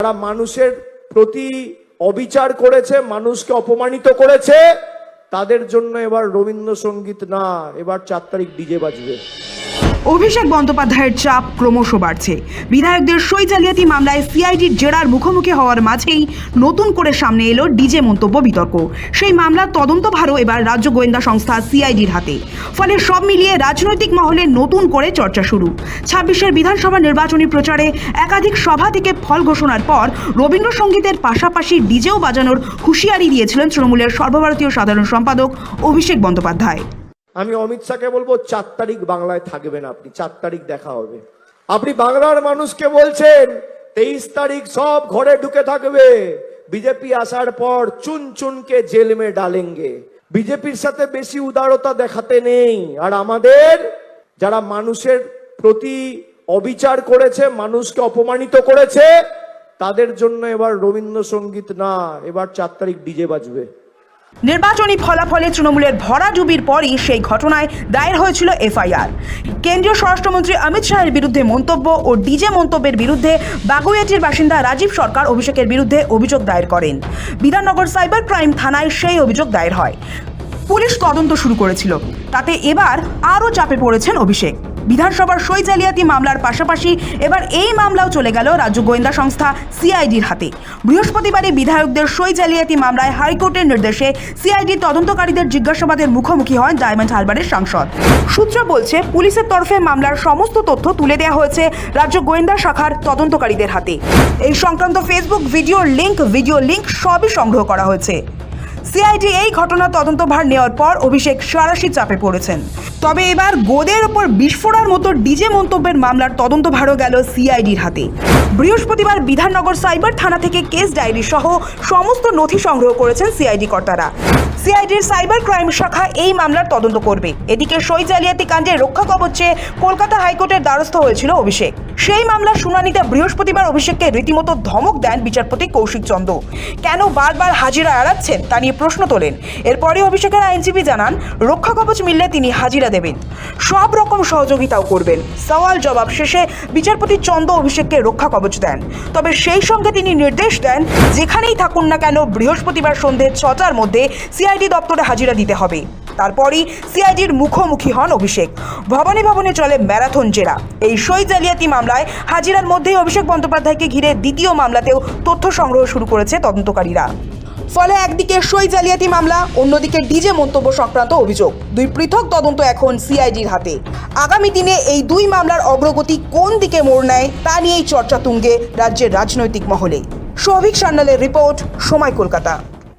যারা মানুষের প্রতি অবিচার করেছে, মানুষকে অপমানিত করেছে, তাদের জন্য এবার রবীন্দ্রসঙ্গীত না, এবার 4 তারিখ ডিজে বাজবে। অভিষেক বন্দ্যোপাধ্যায়ের চাপ ক্রমশ বাড়ছে। বিধায়কদের সই জালিয়াতি মামলায় সিআইডির জেরার মুখোমুখি হওয়ার মাঝেই নতুন করে সামনে এলো ডিজে মন্তব্য বিতর্ক। সেই মামলার তদন্তভারও এবার রাজ্য গোয়েন্দা সংস্থা সিআইডির হাতে। ফলে সব মিলিয়ে রাজনৈতিক মহলে নতুন করে চর্চা শুরু। 26-এর বিধানসভা নির্বাচনী প্রচারে একাধিক সভা থেকে ফল ঘোষণার পর রবীন্দ্রসঙ্গীতের পাশাপাশি ডিজেও বাজানোর হুঁশিয়ারি দিয়েছিলেন তৃণমূলের সর্বভারতীয় সাধারণ সম্পাদক অভিষেক বন্দ্যোপাধ্যায়। আমি অমিত শাহকে বলবো 4 তারিখ বাংলায় থাকবেন আপনি, 4 তারিখ দেখা হবে। আপনি বাংলার মানুষকে বলছেন 23 তারিখ সব ঘরে ঢুকে থাকবে, বিজেপি আসার পর চুন চুনকে জেল মে ডালেঙ্গে। বিজেপির সাথে বেশি উদারতা দেখাতে নেই। আর আমাদের যারা মানুষের প্রতি অবিচার করেছে, মানুষকে অপমানিত করেছে, তাদের জন্য এবার রবীন্দ্রসঙ্গীত না, এবার 4 তারিখ ডিজে বাজবে। নির্বাচনী ফলাফলে তৃণমূলের ভরাডুবির পরই সেই ঘটনায় দায়ের হয়েছিল এফআইআর। কেন্দ্রীয় স্বরাষ্ট্রমন্ত্রী অমিত শাহের বিরুদ্ধে মন্তব্য ও ডিজে মন্তব্যের বিরুদ্ধে বাগুইয়াটির বাসিন্দা রাজীব সরকার অভিষেকের বিরুদ্ধে অভিযোগ দায়ের করেন। বিধাননগর সাইবার ক্রাইম থানায় সেই অভিযোগ দায়ের হয়। পুলিশ তদন্ত শুরু করেছিল। তাতে এবার আরও চাপে পড়েছেন অভিষেক। বিধানসভার সই জালিয়াতি মামলার পাশাপাশি এবার এই মামলাও চলে গেল রাজ্য গোয়েন্দা সংস্থা সিআইডির হাতে। বৃহস্পতিবারই বিধায়কদের সই জালিয়াতি মামলায় হাইকোর্টের নির্দেশে সিআইডি তদন্তকারীদের জিজ্ঞাসাবাদের মুখোমুখি হন ডায়মন্ড হারবারের সাংসদ। সূত্র বলছে, পুলিশের তরফে মামলার সমস্ত তথ্য তুলে দেওয়া হয়েছে রাজ্য গোয়েন্দা শাখার তদন্তকারীদের হাতে। এই সংক্রান্ত ফেসবুক ভিডিও লিঙ্ক সবই সংগ্রহ করা হয়েছে। সিআইডি এই ঘটনার তদন্তভার নেওয়ার পর অভিষেক সারাশি চাপে পড়েছেন। তবে এবার গোদের ওপর বিস্ফোরণের মতো ডিজে মন্তব্যের মামলার তদন্তভারও গেল সিআইডির হাতে। বৃহস্পতিবার বিধাননগর সাইবার থানা থেকে কেস ডায়েরি সহ সমস্ত নথি সংগ্রহ করেছেন সিআইডি কর্তারা। সিআইডির সাইবার ক্রাইম শাখা এই মামলার তদন্ত করবে। এদিকে সই জালিয়াতি কাণ্ডে রক্ষা কবচে কলকাতা হাইকোর্টের দ্বারস্থ হয়েছিল অভিষেক। সেই মামলার শুনানিতে বৃহস্পতিবার অভিষেককে রীতিমতো ধমক দেন বিচারপতি কৌশিক চন্দ্র। কেন বারবার হাজিরা এড়াচ্ছেন তা নিয়ে প্রশ্ন তোলেন। এরপরই অভিষেকের আইনজীবী জানান, রক্ষা কবচ মিললে তিনি হাজিরা দেবেন, সব রকম সহযোগিতাও করবেন। সওয়াল জবাব শেষে বিচারপতি চন্দ্র অভিষেককে রক্ষা কবচ দেন। তবে সেই সঙ্গে তিনি নির্দেশ দেন, যেখানেই থাকুন না কেন বৃহস্পতিবার সন্ধ্যে 6টার মধ্যে সিআইডি দপ্তরে হাজিরা দিতে হবে। তারপরই সিআইডির মুখোমুখি হন অভিষেক। ভবনে ভবনে চলে ম্যারাথন জেরা। এই সই জালিয়াতি মামলায় হাজিরার মধ্যেই অভিষেক বন্দ্যোপাধ্যায়কে ঘিরে দ্বিতীয় মামলাতেও তথ্য সংগ্রহ শুরু করেছে তদন্তকারীরা। ফলে একদিকে সই জালিয়াতি মামলা, অন্যদিকে ডিজে মন্তব্য সংক্রান্ত অভিযোগ, দুই পৃথক তদন্ত এখন সিআইডির হাতে। আগামী দিনে এই দুই মামলার অগ্রগতি কোন দিকে মোড় নেয় তা নিয়েই চর্চা তুঙ্গে রাজ্যের রাজনৈতিক মহলে। সৌভিক সান্যালের রিপোর্ট, সময় কলকাতা।